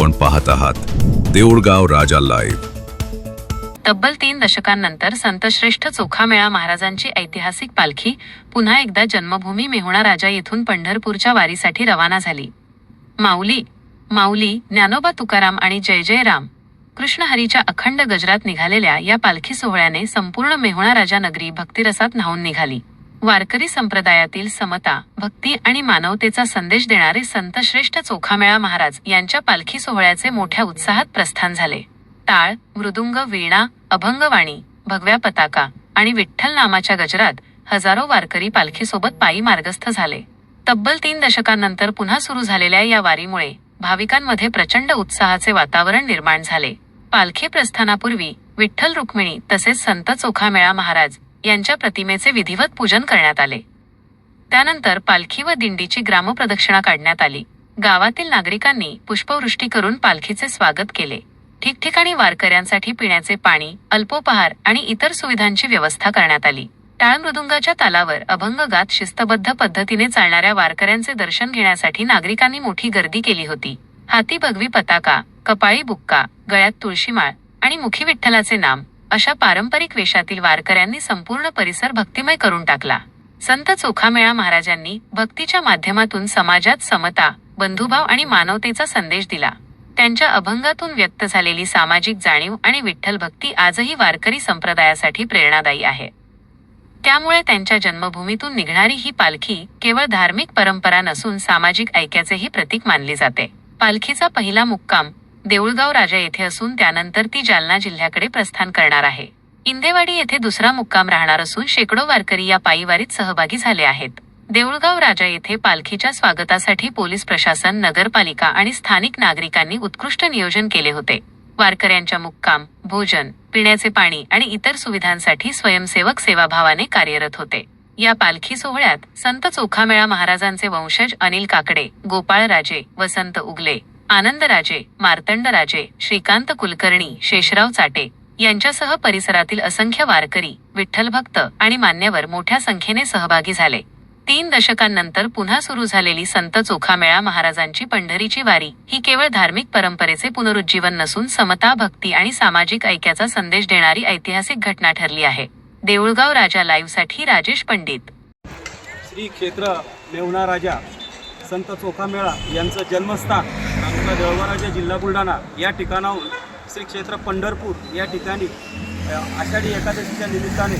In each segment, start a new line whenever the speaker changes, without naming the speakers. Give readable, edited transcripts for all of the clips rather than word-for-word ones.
आपण पाहत आहात देऊळगाव राजा लाईव्ह।
तब्बल 3 दशकांनंतर संतश्रेष्ठ चोखामेळा महाराजांची ऐतिहासिक पालखी पुन्हा एकदा जन्मभूमी मेहुणा राजा येथून पंढरपूरच्या वारीसाठी रवाना झाली। माऊली माऊली ज्ञानोबा तुकाराम आणि जय जय राम कृष्ण हरीच्या अखंड गजरात निघालेल्या या पालखी सोहळ्याने संपूर्ण मेहुणा राजा नगरी भक्तिरसात न्हाऊन निघाली। वारकरी संप्रदायातील समता, भक्ती आणि मानवतेचा संदेश देणारे संतश्रेष्ठ चोखामेळा महाराज यांच्या पालखी सोहळ्याचे मोठ्या उत्साहात प्रस्थान झाले। टाळ, मृदुंग, वीणा, अभंगवाणी, भगव्या पताका आणि विठ्ठल नामाच्या गजरात हजारो वारकरी पालखीसोबत पायी मार्गस्थ झाले। तब्बल 3 दशकांनंतर पुन्हा सुरू झालेल्या या वारीमुळे भाविकांमध्ये प्रचंड उत्साहाचे वातावरण निर्माण झाले। पालखी प्रस्थानापूर्वी विठ्ठल रुक्मिणी तसेच संत चोखामेळा महाराज यांच्या प्रतिमेचे विधिवत पूजन करण्यात आले। त्यानंतर पालखी व दिंडीची ग्रामप्रदक्षिणा काढण्यात आली। गावातील नागरिकांनी पुष्पवृष्टी करून पालखीचे स्वागत केले। ठिकठिकाणी वारकऱ्यांसाठी पिण्याचे पाणी, अल्पोपहार आणि इतर सुविधांची व्यवस्था करण्यात आली। टाळ मृदुंगाच्या तालावर अभंग गात शिस्तबद्ध पद्धतीने चालणाऱ्या वारकऱ्यांचे दर्शन घेण्यासाठी नागरिकांनी मोठी गर्दी केली होती। हाती भगवी पताका, कपाळी बुक्का, गळ्यात तुळशीमाळ आणि मुखी विठ्ठलाचे नाम अशा पारंपरिक वेशातील वारकऱ्यांनी संपूर्ण परिसर भक्तिमय करून टाकला। संत चोखामेळा महाराजांनी भक्तीच्या माध्यमातून समाजात समता, बंधुभाव आणि मानवतेचा संदेश दिला। त्यांच्या अभंगातून व्यक्त झालेली सामाजिक जाणीव आणि विठ्ठल भक्ती आजही वारकरी संप्रदायासाठी प्रेरणादायी आहे। त्यामुळे त्यांच्या जन्मभूमीतून निघणारी ही पालखी केवळ धार्मिक परंपरा नसून सामाजिक ऐक्याचेही प्रतीक मानली जाते। पालखीचा पहिला मुक्काम देऊळगाव राजा येथे असून त्यानंतर ती जालना जिल्ह्याकडे प्रस्थान करणार आहे। इंदेवाडी येथे दुसरा मुक्काम राहणार असून शेकडो वारकरी या पायीवारीत सहभागी झाले आहेत। देऊळगाव राजा येथे पालखीच्या स्वागतासाठी पोलीस प्रशासन, नगरपालिका आणि स्थानिक नागरिकांनी उत्कृष्ट नियोजन केले होते। वारकऱ्यांच्या मुक्काम, भोजन, पिण्याचे पाणी आणि इतर सुविधांसाठी स्वयंसेवक सेवाभावाने कार्यरत होते। या पालखी सोहळ्यात संत चोखामेळा महाराजांचे वंशज अनिल काकडे, गोपाळ राजे, वसंत उगले, आनंदराजे, मार्तंडराजे, श्रीकांत कुलकर्णी, शेषराव चाटे यांच्यासह परिसरातील असंख्य वारकरी, विठ्ठलभक्त आणि मान्यवर मोठ्या संख्येने सहभागी झाले। 3 दशकांनंतर पुन्हा सुरू झालेली संत चोखामेळा महाराजांची पंढरीची वारी ही केवळ धार्मिक परंपरेचे पुनरुज्जीवन नसून समता, भक्ती आणि सामाजिक ऐक्याचा संदेश देणारी ऐतिहासिक घटना ठरली आहे। देऊळगाव राजा लाईव्हसाठी राजेश पंडित।
श्री क्षेत्र मेहुणा राजा संत चोखामेळा यांचं जन्मस्थान तालुका देऊळगाव जिल्हा बुलढाणा या ठिकाणाहून श्री क्षेत्र पंढरपूर या ठिकाणी आषाढी एकादशीच्या निमित्ताने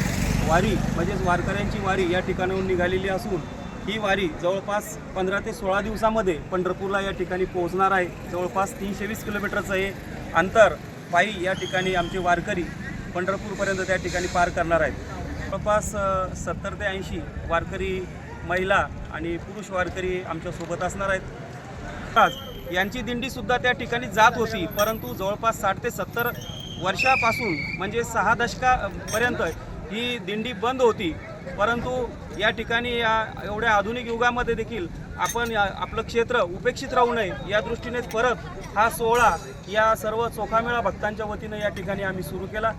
वारी म्हणजेच वारकऱ्यांची वारी या ठिकाणाहून निघालेली असून ही वारी जवळपास 15 ते 16 दिवसामध्ये पंढरपूरला या ठिकाणी पोहोचणार आहे। जवळपास 320 किलोमीटरचं हे अंतर पायी या ठिकाणी आमचे वारकरी पंढरपूरपर्यंत त्या ठिकाणी पार करणार आहेत। जवळपास 70 ते 80 वारकरी महिला आणि पुरुष वारकरी आमच्यासोबत असणार आहेत। आज यांची दिंडीसुद्धा त्या ठिकाणी जात होती, परंतु जवळपास 60 ते 70 वर्षापासून म्हणजे 6 दशकापर्यंत ही दिंडी बंद होती। परंतु या ठिकाणी या एवढ्या आधुनिक युगामध्ये देखील आपण आपलं क्षेत्र उपेक्षित राहू नये या दृष्टीने परत हा सोहळा या सर्व चोखामेळा भक्तांच्या वतीने या ठिकाणी आम्ही सुरू केला।